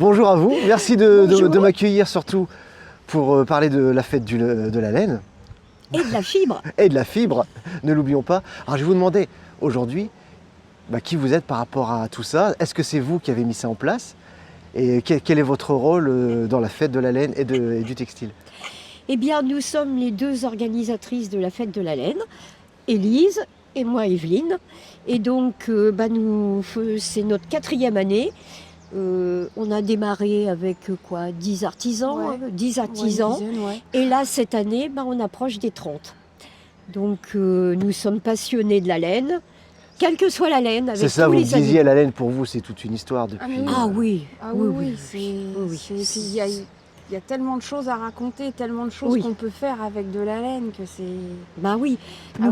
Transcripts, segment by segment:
Bonjour à vous, merci de Bonjour. m'accueillir surtout pour parler de la fête de la laine Et de la fibre. et de la fibre, ne l'oublions pas. Alors je vais vous demander aujourd'hui qui vous êtes par rapport à tout ça. Est-ce que c'est vous qui avez mis ça en place? Et quel est votre rôle dans la fête de la laine et du textile? Eh bien, nous sommes les deux organisatrices de la fête de la laine, Élise et moi, Evelyne. Et donc, c'est notre 4e année. On a démarré avec 10 artisans, Ouais. 10 artisans. Ouais, une dizaine, ouais. Et là, cette année, on approche des 30. Donc, nous sommes passionnés de la laine, quelle que soit la laine, avec C'est ça, tous vous me les amis. disiez, la laine pour vous c'est toute une histoire depuis... Ah, mais oui. Ah oui, Ah oui, oui, oui. oui, il y a tellement de choses à raconter, tellement de choses Oui. qu'on peut faire avec de la laine que c'est... Ben oui, Ah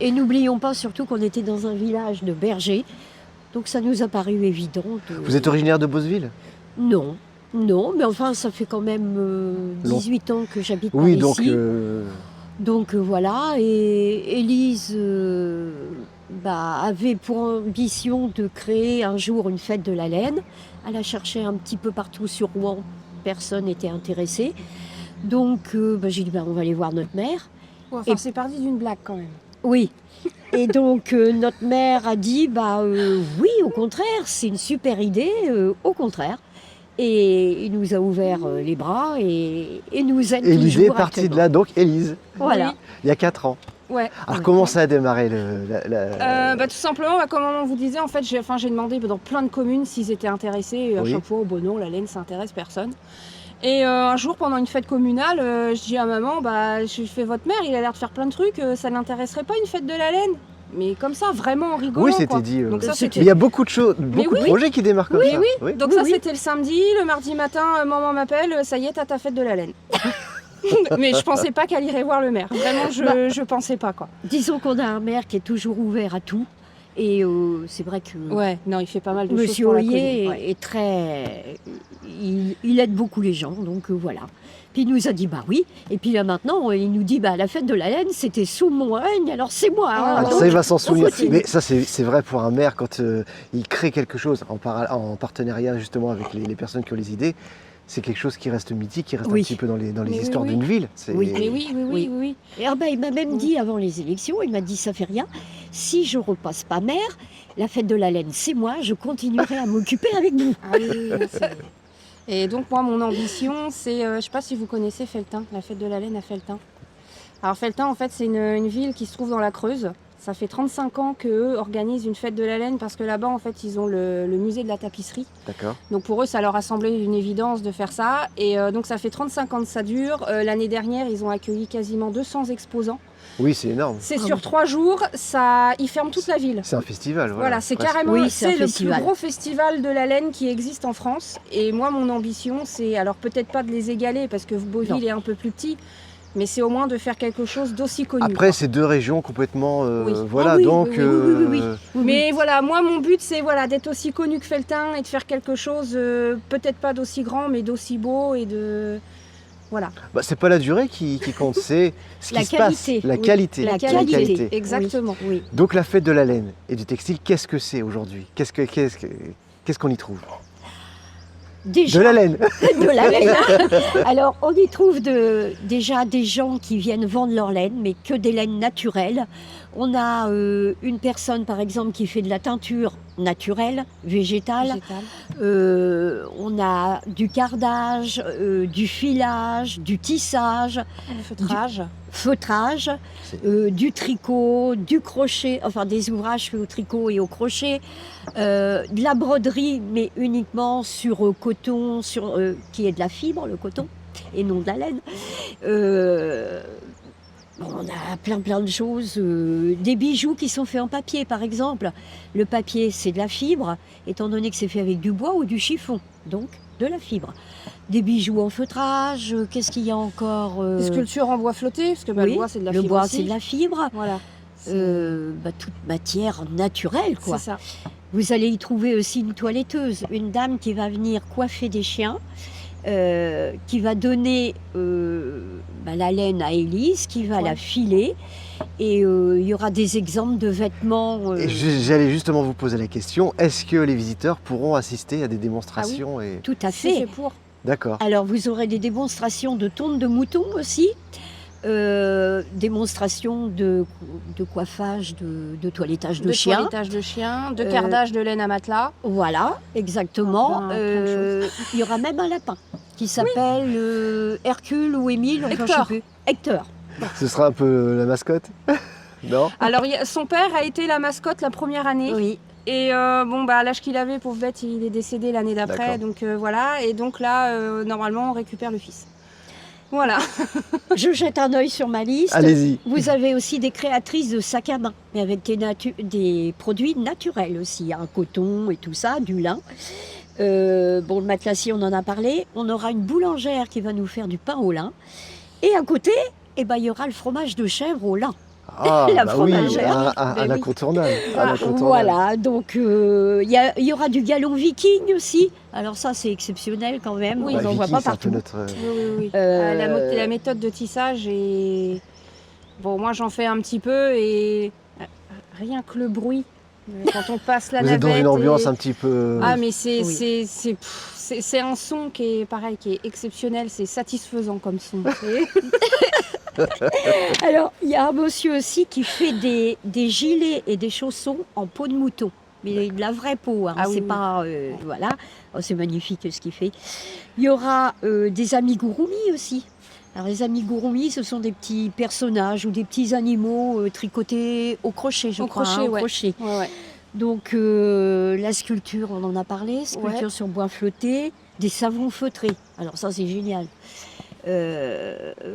et n'oublions pas surtout qu'on était dans un village de bergers, donc ça nous a paru évident de... Vous êtes originaire de Beauceville? Non, mais enfin ça fait quand même 18 ans que j'habite Oui, par donc... ici. Donc voilà, et Élise avait pour ambition de créer un jour une fête de la laine. Elle a cherché un petit peu partout sur Rouen, personne n'était intéressé. Donc j'ai dit on va aller voir notre mère. Ouais, enfin, Et- c'est parti d'une blague quand même. Oui. Et donc notre mère a dit oui, au contraire, c'est une super idée, au contraire. Et il nous a ouvert les bras et nous aide Et toujours l'idée est partie de actuellement. là, donc Élise, Voilà. Oui. il y a 4 ans. Ouais. Alors Ouais. comment ça a démarré Tout simplement, comme on vous disait, en fait, j'ai demandé dans plein de communes s'ils étaient intéressés. Et à Oui. chaque fois, non, la laine, ça intéresse personne. Et un jour, pendant une fête communale, je dis à maman, je fais votre mère, il a l'air de faire plein de trucs, ça n'intéresserait pas une fête de la laine? Mais comme ça, vraiment en rigolant. Oui, c'était quoi. dit. Donc ça, Mais c'était il y a beaucoup de choses, beaucoup de oui. projets qui démarrent comme ça. Oui. Donc Oui, ça, oui. c'était le samedi. Le mardi matin, maman m'appelle, ça y est, t'as ta fête de la laine. Mais je pensais pas qu'elle irait voir le maire. Vraiment, je pensais pas, quoi. Disons qu'on a un maire qui est toujours ouvert à tout. Et c'est vrai que Ouais, non, il fait pas mal de choses Monsieur pour la Hoyer commune. Ouais. est très... Il aide beaucoup les gens, donc voilà. Puis il nous a dit oui. Et puis là maintenant, il nous dit la fête de la laine, c'était sous mon règne, alors c'est moi. hein. Alors Donc, ça, il va s'en souvenir. continue. Mais ça, c'est vrai pour un maire quand il crée quelque chose en partenariat justement avec les personnes qui ont les idées. C'est quelque chose qui reste mythique, qui reste Oui. un petit peu dans les Mais oui, histoires oui. d'une ville. C'est- Oui. Mais oui. Et il m'a même dit avant les élections, il m'a dit ça fait rien. Si je repasse pas maire, la fête de la laine, c'est moi, je continuerai à m'occuper avec vous. Ah oui, c'est- Et donc moi, mon ambition, c'est, je sais pas si vous connaissez Felletin, la fête de la laine à Felletin. Alors Felletin, en fait, c'est une ville qui se trouve dans la Creuse. Ça fait 35 ans qu'eux organisent une fête de la laine parce que là-bas, en fait, ils ont le musée de la tapisserie. D'accord. Donc pour eux, ça leur a semblé une évidence de faire ça. Et donc ça fait 35 ans que ça dure. L'année dernière, ils ont accueilli quasiment 200 exposants. Oui, c'est énorme. C'est Ah sur oui. 3 jours, ils ferment toute la ville. C'est un festival. Voilà, c'est presque. carrément Oui, c'est un c'est le festival. plus gros festival de la laine qui existe en France. Et moi, mon ambition, c'est, alors peut-être pas de les égaler parce que Beauville Non. est un peu plus petit, mais c'est au moins de faire quelque chose d'aussi connu. Après, quoi. c'est deux régions complètement. Oui. Voilà, Ah oui, donc. oui, oui. Oui, oui. Mais voilà, moi, mon but, c'est d'être aussi connu que Felletin et de faire quelque chose, peut-être pas d'aussi grand, mais d'aussi beau et de. Voilà. C'est pas la durée qui compte, c'est ce La qui se passe. qualité. La Oui. qualité. La La qualité. qualité. Exactement. Oui. Donc la fête de la laine et du textile, qu'est-ce que c'est aujourd'hui? Qu'est-ce qu'on y trouve? Déjà, De la laine. de la laine. Alors, on y trouve déjà des gens qui viennent vendre leur laine, mais que des laines naturelles. On a une personne, par exemple, qui fait de la teinture naturelle, végétale. Végétal. On a du cardage, du filage, du tissage, feutrage, du tricot, du crochet, enfin des ouvrages faits au tricot et au crochet, de la broderie, mais uniquement sur coton, qui est de la fibre, le coton, et non de la laine. On a plein de choses, des bijoux qui sont faits en papier par exemple. Le papier c'est de la fibre, étant donné que c'est fait avec du bois ou du chiffon, donc de la fibre. Des bijoux en feutrage, qu'est-ce qu'il y a encore Des sculptures en bois flotté, parce que le oui, bois, c'est de la le fibre bois aussi. c'est de la fibre, Voilà. toute matière naturelle quoi. C'est ça. Vous allez y trouver aussi une toiletteuse, une dame qui va venir coiffer des chiens. qui va donner la laine à Élise, qui va la filer. Et il y aura des exemples de vêtements. Et j'allais justement vous poser la question, est-ce que les visiteurs pourront assister à des démonstrations et... Tout à C'est fait fait. pour. D'accord. Alors vous aurez des démonstrations de tonte de mouton aussi, démonstrations de coiffage, de toilettage de chien. toilettage de chien, de cardage de laine à matelas. Voilà, exactement. Enfin, plein de Il y aura même un lapin qui s'appelle Hercule ou Émile, enfin, je sais Hector. plus. Hector. Ce sera un peu la mascotte? Non? Alors son père a été la mascotte la première année. Oui. Et à l'âge qu'il avait, pauvre bête, il est décédé l'année d'après. D'accord. Donc voilà. Et donc là, normalement, on récupère le fils. Voilà. Je jette un œil sur ma liste. Allez-y. Vous avez aussi des créatrices de sacs à main, mais avec des produits naturels aussi, un coton et tout ça, du lin. Le matelassier, on en a parlé. On aura une boulangère qui va nous faire du pain au lin. Et à côté, il y aura le fromage de chèvre au lin. Ah, La bah oui, fromagère. un Ben oui. incontournable. Un Ah, incontournable. voilà, donc il y aura du galon viking aussi. Alors ça, c'est exceptionnel quand même, Oui. on Ouais, n'en voit Vicky, pas c'est un peu partout. notre... Oui. Euh, La méthode de tissage est... Bon, moi, j'en fais un petit peu et rien que le bruit, quand on passe la Vous êtes dans navette une ambiance et- un petit peu... Ah, mais c'est Oui. c'est un son qui est pareil, qui est exceptionnel, c'est satisfaisant comme son. Alors, il y a un monsieur aussi qui fait des gilets et des chaussons en peau de mouton. Mais de la vraie peau, hein, Ah oui, c'est oui. pas... voilà, oh, c'est magnifique ce qu'il fait. Il y aura des amigurumis aussi. Alors les amigurumis, ce sont des petits personnages ou des petits animaux tricotés au crochet, je Au crois. crochet, Au ouais. crochet. Ouais. Donc la sculpture, on en a parlé, sculpture Ouais. sur bois flotté, des savons feutrés. Alors ça, c'est génial.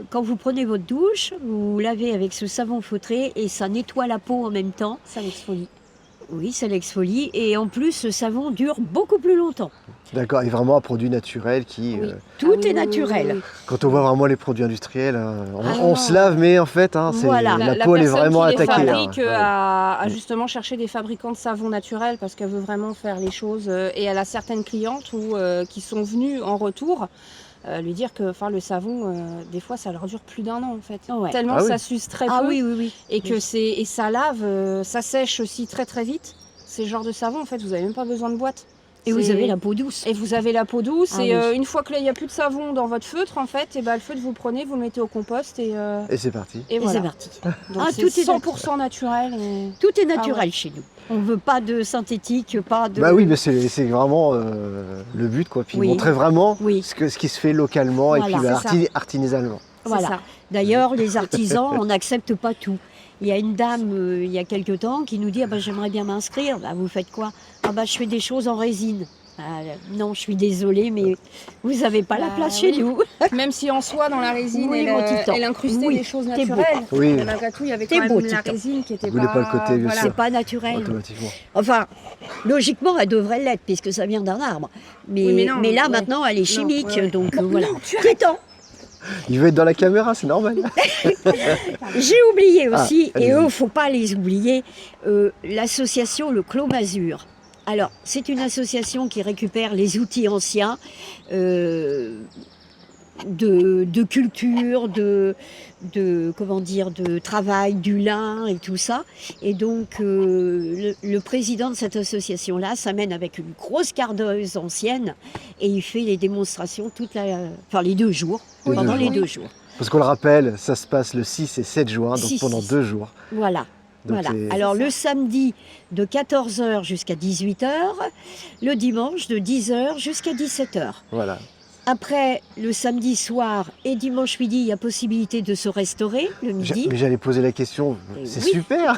Quand vous prenez votre douche, vous vous lavez avec ce savon feutré et ça nettoie la peau en même temps. Ça l'exfolie. Oui, ça l'exfolie et en plus, ce savon dure beaucoup plus longtemps. D'accord, et vraiment un produit naturel qui... Oui. Tout Ah oui, est oui, naturel. oui, oui. Quand on voit vraiment les produits industriels, on, Ah on non. se lave, mais en fait, Voilà. la peau, elle est personne vraiment qui les attaquée. fabrique Ouais. a justement cherché des fabricants de savon naturel parce qu'elle veut vraiment faire les choses. Et elle a certaines clientes qui sont venues en retour lui dire que le savon, des fois, ça leur dure plus d'un an en fait. Ouais. Tellement Ah oui. ça s'use très Ah peu oui, oui, oui. et que Oui. et ça lave, ça sèche aussi très très vite. Ces genres de savon, en fait, vous n'avez même pas besoin de boîte. Et vous C'est- avez la peau douce. Et vous avez la peau douce Ah et oui. une fois que là il n'y a plus de savon dans votre feutre en fait, et le feutre vous le prenez, vous le mettez au compost et Et c'est parti. et Et voilà. c'est parti. Donc Ah, c'est tout est 100% naturel. Et... Tout est naturel Ah ouais. chez nous. On ne veut pas de synthétique, pas de... Bah oui, mais c'est vraiment le but, quoi. Puis Oui. montrer vraiment Oui. ce qui se fait localement et Voilà, puis c'est artisanalement. c'est Voilà. ça. D'ailleurs, les artisans, on n'accepte pas tout. Il y a une dame, il y a quelque temps, qui nous dit ah ben, j'aimerais bien m'inscrire. Bah, vous faites quoi? Ah ben, je fais des choses en résine. Ah, non, je suis désolée, mais vous n'avez pas la Bah place chez oui. nous. Même si en soi, dans la résine, Oui, mon petit temps. elle incrustait Oui, des choses t'es beau. naturelles. Oui. Mais malgré tout, il y avait T'es quand beau, même la Titan. résine qui était Vous voulez pas le côté, bien voilà. C'est pas naturel. Automatiquement. Enfin, logiquement, elle devrait l'être, puisque ça vient d'un arbre. Mais, Oui, mais non, là, ouais. maintenant, elle est chimique. ouais, ouais. Donc Bon, voilà. non, tu arrêtes. Titan, Il veut être dans la caméra, c'est normal. j'ai oublié aussi, Ah, et allez-y. eux, il ne faut pas les oublier, l'association Le Clos Masure. Alors, c'est une association qui récupère les outils anciens de culture, comment dire, de travail, du lin et tout ça. Et donc, le président de cette association-là s'amène avec une grosse cardeuse ancienne et il fait les démonstrations les 2 jours, Les pendant 2 les jours. 2 jours. Parce qu'on le rappelle, ça se passe le 6 et 7 juin, donc 6, pendant 2 jours. Voilà. Donc Voilà. les- Alors C'est ça. le samedi de 14h jusqu'à 18h, le dimanche de 10h jusqu'à 17h. Voilà. Après, le samedi soir et dimanche midi, il y a possibilité de se restaurer le midi. Mais j'allais poser la question, c'est Oui. super.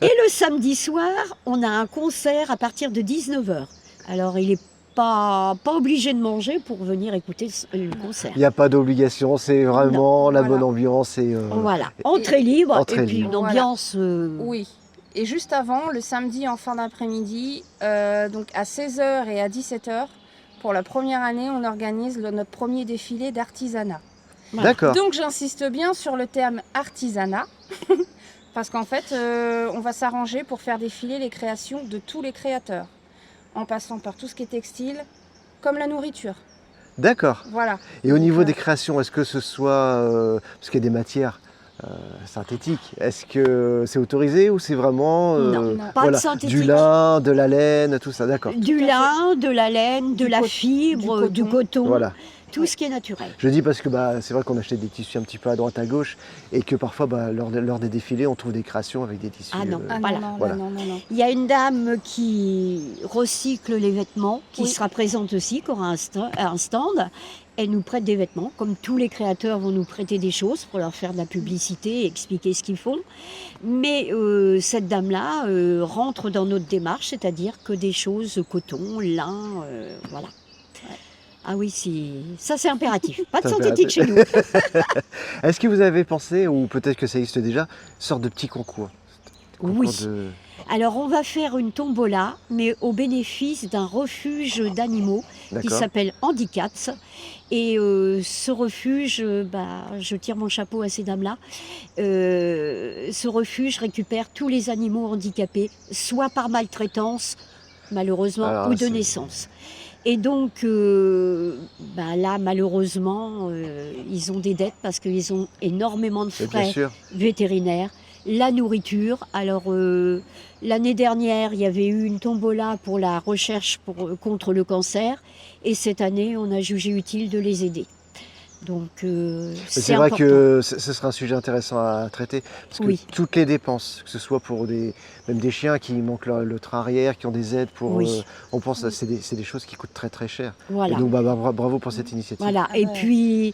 Et le samedi soir, on a un concert à partir de 19h. Alors il n'est pas obligé de manger pour venir écouter le concert. Il n'y a pas d'obligation, c'est vraiment la Voilà. bonne ambiance. Et, Voilà, entrée libre Entrée et puis libre. une ambiance... Oui. Et juste avant, le samedi en fin d'après-midi, donc à 16h et à 17h, pour la première année, on organise notre premier défilé d'artisanat. Voilà. D'accord. Donc j'insiste bien sur le terme artisanat, parce qu'en fait, on va s'arranger pour faire défiler les créations de tous les créateurs, en passant par tout ce qui est textile, comme la nourriture. D'accord. Voilà. Et au Donc, niveau des créations, est-ce que ce soit, parce qu'il y a des matières synthétiques, est-ce que c'est autorisé ou c'est vraiment Non, pas voilà, de synthétique. du lin, de la laine, tout ça, d'accord. Du Tout à lin, de la laine, de Du la cot- fibre, du du coton, Voilà. tout Oui. ce qui est naturel. Je dis parce que c'est vrai qu'on achète des tissus un petit peu à droite à gauche et que parfois lors des défilés on trouve des créations avec des tissus. Ah non. Ah non, Voilà. non, Voilà. non, non, non. Il y a une dame qui recycle les vêtements, qui Oui. sera présente aussi, qui aura un stand. Elle nous prête des vêtements, comme tous les créateurs vont nous prêter des choses pour leur faire de la publicité et expliquer ce qu'ils font. Mais cette dame-là rentre dans notre démarche, c'est-à-dire que des choses coton, lin, voilà. Ah oui, ça c'est impératif. Pas de C'est synthétique chez nous. Est-ce que vous avez pensé, ou peut-être que ça existe déjà, une sorte de petit concours? Oui. de- Alors on va faire une tombola, mais au bénéfice d'un refuge d'animaux qui D'accord. s'appelle Handicats. Et ce refuge, je tire mon chapeau à ces dames-là, ce refuge récupère tous les animaux handicapés, soit par maltraitance, malheureusement, Alors, ou de c'est- naissance. Et donc là, malheureusement, ils ont des dettes parce qu'ils ont énormément de Mais bien frais sûr. vétérinaires, la nourriture. Alors l'année dernière, il y avait eu une tombola pour la recherche contre le cancer, et cette année, on a jugé utile de les aider. Donc Mais c'est c'est vrai important. que ce sera un sujet intéressant à traiter, parce que Oui. toutes les dépenses, que ce soit pour même des chiens qui manquent le train arrière, qui ont des aides pour... Oui. on pense que c'est des choses qui coûtent très très cher. Voilà. Et donc bravo pour cette initiative. Voilà. Ah Et ouais. puis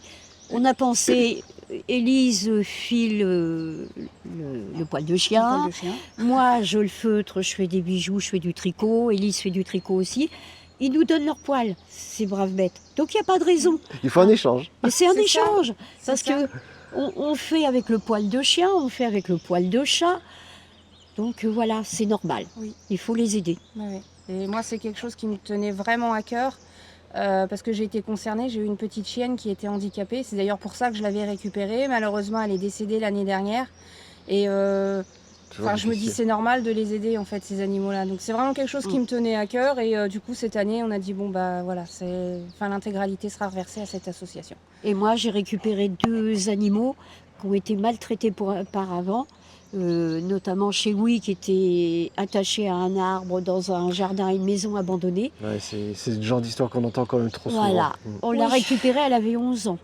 on a pensé, Élise file le poil de chien. Poil de chien. Moi, je le feutre, je fais des bijoux, je fais du tricot. Élise fait du tricot aussi. Ils nous donnent leur poil, ces braves bêtes. Donc il n'y a pas de raison. Il faut un échange. Mais c'est un C'est ça, échange. Parce ça. que on fait avec le poil de chien, on fait avec le poil de chat. Donc voilà, c'est normal. Oui. Il faut les aider. Ouais. Et moi, c'est quelque chose qui me tenait vraiment à cœur. Parce que j'ai été concernée, j'ai eu une petite chienne qui était handicapée. C'est d'ailleurs pour ça que je l'avais récupérée. Malheureusement, elle est décédée l'année dernière. Et Toujours je me dis difficile. c'est normal de les aider en fait, ces animaux-là. Donc c'est vraiment quelque chose qui me tenait à cœur. Et du coup, cette année, on a dit bon voilà, l'intégralité sera reversée à cette association. Et moi, j'ai récupéré 2 animaux qui ont été maltraités auparavant. Notamment chez Louis qui était attaché à un arbre dans un jardin et une maison abandonnée. Ouais, c'est le genre d'histoire qu'on entend quand même trop souvent. Voilà, Mm. on l'a Oui. récupérée, elle avait 11 ans.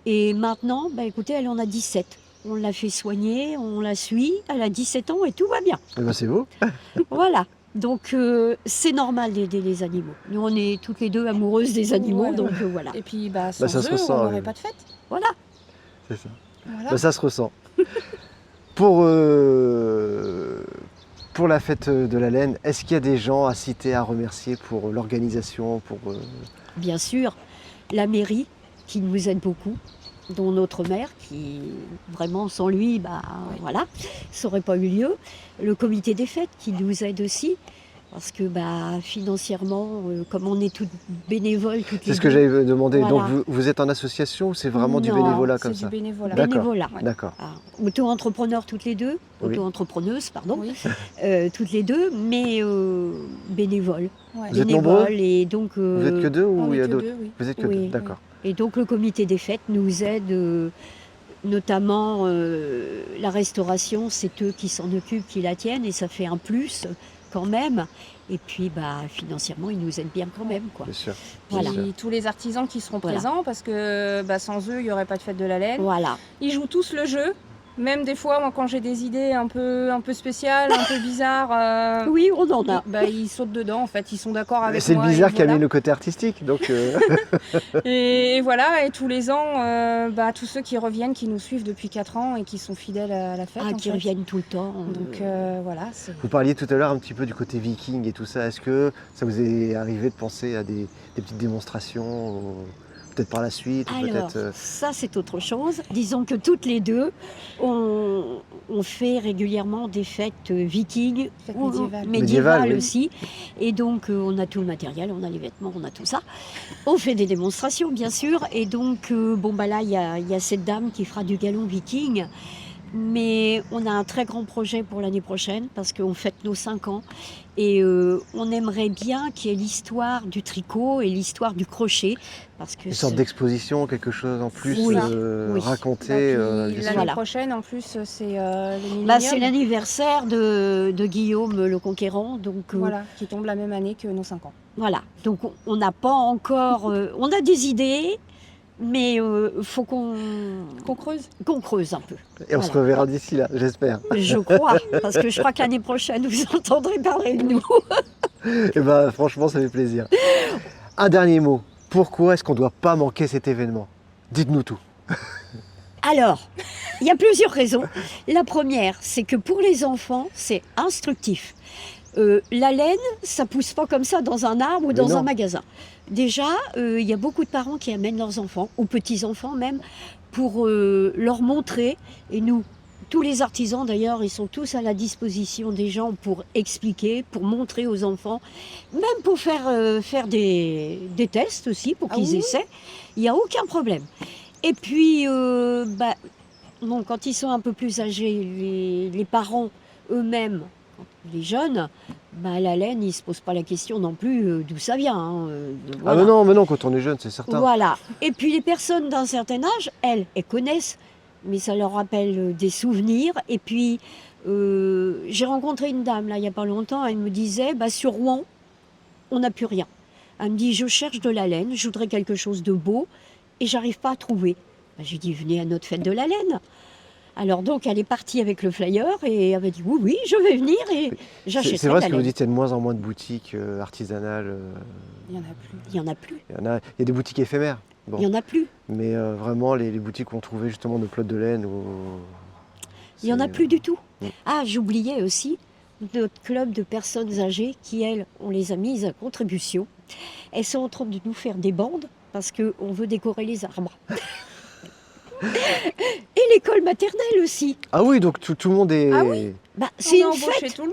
Et maintenant, écoutez, elle en a 17. On l'a fait soigner, on la suit, elle a 17 ans et tout va bien. Eh ben, c'est beau. Voilà, donc c'est normal d'aider les animaux. Nous, on est toutes les deux amoureuses des animaux, Voilà. donc voilà. Et puis sans ça se eux, ressent, on n'aurait oui. pas de fête. Voilà. C'est ça. Voilà. Ça se ressent. Pour la fête de la laine, est-ce qu'il y a des gens à citer, à remercier pour l'organisation, Bien sûr, la mairie qui nous aide beaucoup, dont notre maire qui, vraiment, sans lui, voilà, ça n'aurait pas eu lieu. Le comité des fêtes qui nous aide aussi, parce que financièrement, comme on est toutes bénévoles, toutes les C'est ce que deux, j'avais demandé. Voilà. Donc vous êtes en association ou c'est vraiment du Non, bénévolat C'est comme du ça? bénévolat. D'accord. bénévolat. Ouais. D'accord. Auto-entrepreneurs toutes les deux, Oui. auto-entrepreneuses, pardon, Oui. toutes les deux, mais bénévoles. Ouais. Vous êtes Bénévoles, nombreux? et donc, Vous êtes que deux ou On il y est a que d'autres? deux, oui. Vous êtes que Oui. deux, d'accord. Et donc le comité des fêtes nous aide, notamment la restauration, c'est eux qui s'en occupent, qui la tiennent, et ça fait un plus quand même. Et puis financièrement, ils nous aident bien quand même, quoi. Bien sûr. Voilà. Bien Puis sûr. tous les artisans qui seront Voilà. présents, parce que sans eux, il n'y aurait pas de fête de la laine. Voilà. Ils jouent tous le jeu. Même des fois, moi, quand j'ai des idées un peu spéciales, un peu bizarres, Oui, on en a. ils sautent dedans. En fait, ils sont d'accord avec C'est moi. le bizarre et qui a voilà. mis le côté artistique. Donc, Et voilà, et tous les ans, tous ceux qui reviennent, qui nous suivent depuis 4 ans et qui sont fidèles à la fête. en Qui fait. reviennent tout le temps. Donc voilà. c'est- vous parliez tout à l'heure un petit peu du côté viking et tout ça. Est-ce que ça vous est arrivé de penser à des petites démonstrations, peut-être par la suite, ou Alors, peut-être ça c'est autre chose. Disons que toutes les deux, on fait régulièrement des fêtes vikings, Fêtes ou médiévales. médiévales Oui. aussi. Et donc on a tout le matériel, on a les vêtements, on a tout ça. On fait des démonstrations bien sûr. Et donc là il y a cette dame qui fera du galon viking. Mais on a un très grand projet pour l'année prochaine parce qu'on fête nos 5 ans et on aimerait bien qu'il y ait l'histoire du tricot et l'histoire du crochet. Parce que Une sorte d'exposition, quelque chose en plus Oui, oui. raconté. L'année Voilà. prochaine, en plus, c'est le millénium. Bah, c'est l'anniversaire de Guillaume le Conquérant, donc Voilà, qui tombe la même année que nos 5 ans. voilà. Donc on n'a pas encore, on a des idées, mais faut qu'on creuse. creuse un peu. Et on se Voilà. reverra d'ici là, j'espère. Je crois, parce que je crois que l'année prochaine vous entendrez parler de nous. Et ben franchement, ça fait plaisir. Un dernier mot. Pourquoi est-ce qu'on ne doit pas manquer cet événement? Dites-nous tout. Alors, il y a plusieurs raisons. La première, c'est que pour les enfants, c'est instructif. La laine, ça pousse pas comme ça dans un arbre ou Mais dans non. un magasin. Déjà, il y a beaucoup de parents qui amènent leurs enfants, ou petits-enfants même, pour leur montrer. Et nous, tous les artisans d'ailleurs, ils sont tous à la disposition des gens pour expliquer, pour montrer aux enfants, même pour faire des tests aussi, pour qu'ils oui. essaient. Il n'y a aucun problème. Et puis, bon, quand ils sont un peu plus âgés, les parents eux-mêmes, les jeunes, la laine, ils ne se posent pas la question non plus d'où ça vient. Hein, Ah voilà. mais non, quand on est jeune, c'est certain. Voilà. Et puis les personnes d'un certain âge, elles connaissent, mais ça leur rappelle des souvenirs. Et puis, j'ai rencontré une dame, là, il n'y a pas longtemps, elle me disait, sur Rouen, on n'a plus rien. Elle me dit, je cherche de la laine, je voudrais quelque chose de beau, et j'arrive pas à trouver. J'ai dit, venez à notre fête de la laine. Alors donc, elle est partie avec le flyer et elle m'a dit, oui, je vais venir et j'achèterai C'est vrai de ce la que vous laine. dites, il y a de moins en moins de boutiques artisanales. Il n'y en a plus. Il n'y en a plus. Il y a des boutiques éphémères. Bon. Il n'y en a plus. Mais vraiment, les boutiques où on trouvait justement nos pelotes de laine. Il n'y en a plus du tout. Mm. Ah, j'oubliais aussi notre club de personnes âgées qui, elles, on les a mises à contribution. Elles sont en train de nous faire des bandes parce qu'on veut décorer les arbres. Et l'école maternelle aussi. Ah oui, donc tout le monde est. Ah oui. C'est On a une embauché fête. tout le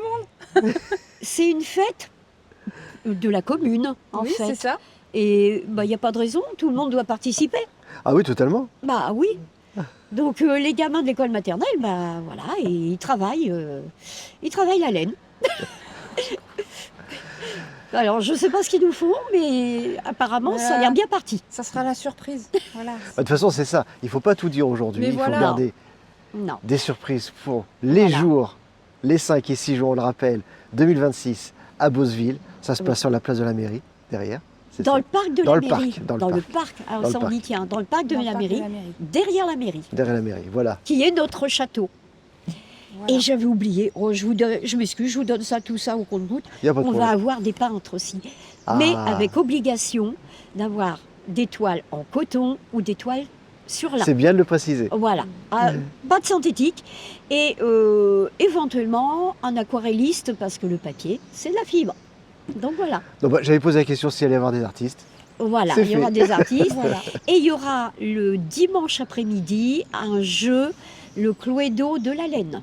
monde. C'est une fête de la commune, en Oui, c'est fait. ça. Et il n'y a pas de raison, tout le monde doit participer. Ah oui, totalement. Bah oui. Donc les gamins de l'école maternelle, voilà, et ils travaillent la laine. Alors je sais pas ce qu'ils nous font, mais apparemment ça a l'air bien parti. Ça sera la surprise. Voilà. De toute façon, c'est ça. Il ne faut pas tout dire aujourd'hui. Mais Il faut voilà. garder Non. des surprises pour les Voilà. jours, les 5 et 6 jours, on le rappelle, 2026 à Beauceville. Ça se passe sur la place de la mairie, derrière. C'est Dans ça. le parc de Dans la le mairie. parc, dans le parc. Alors Dans le ça on parc. y tient, dans le parc de Dans le la parc de mairie, la mairie. derrière la mairie, Derrière la mairie, voilà. qui est notre château. Voilà. Et j'avais oublié, je m'excuse, je vous donne ça, tout ça au compte-gouttes. Il n'y a pas de On va problème. avoir des peintres aussi. Ah. Mais avec obligation d'avoir des toiles en coton ou des toiles sur lin. C'est bien de le préciser. Voilà, pas de synthétique et éventuellement un aquarelliste parce que le papier c'est de la fibre. Donc voilà, Donc, j'avais posé la question s'il allait y avoir des artistes. voilà, C'est il y aura fait. des artistes Voilà. et il y aura le dimanche après-midi un jeu, le Cluedo de la laine.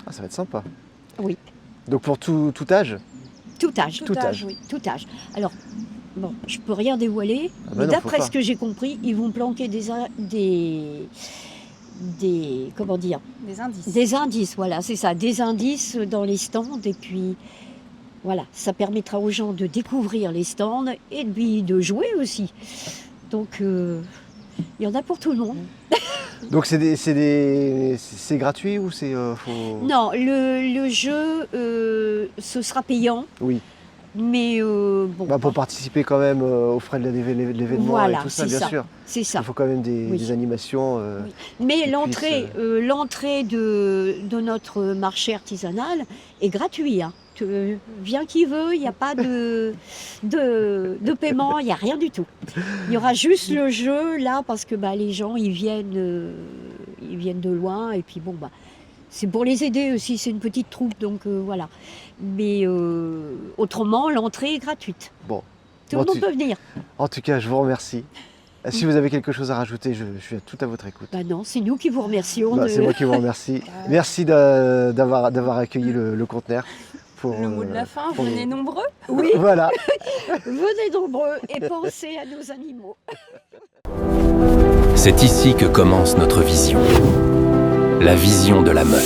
Ah, ça va être sympa. Oui, Donc pour tout âge. tout âge, Tout âge. oui. tout âge. Alors bon, je peux rien dévoiler, Ah bah mais non, faut d'après pas. ce que j'ai compris, ils vont planquer des comment dire. Des indices. Des indices, voilà, c'est ça, des indices dans les stands et puis voilà, ça permettra aux gens de découvrir les stands et puis de jouer aussi. Donc il y en a pour tout le monde. Donc c'est gratuit ou c'est Non, le jeu, ce sera payant, Oui. mais bon, Pour participer quand même aux frais de l'événement Voilà, et tout ça, c'est bien ça. sûr. c'est ça. Il faut quand même des Oui. animations. Oui. Mais qu'ils l'entrée de notre marché artisanal est gratuite. Hein. Vient qui veut, il n'y a pas de paiement, il n'y a rien du tout. Il y aura juste le jeu là parce que les gens ils viennent de loin et puis bon c'est pour les aider aussi, c'est une petite troupe donc voilà. Mais autrement l'entrée est gratuite. Bon. Tout Bon, le monde peut venir. En tout cas, je vous remercie. Si vous avez quelque chose à rajouter, je suis tout à votre écoute. Non, c'est nous qui vous remercions. C'est moi qui vous remercie. Merci d'avoir accueilli le conteneur. Pour, Le mot de la fin, pour- venez nombreux. Oui, Voilà. venez nombreux et pensez à nos animaux. C'est ici que commence notre vision. la vision de la meute.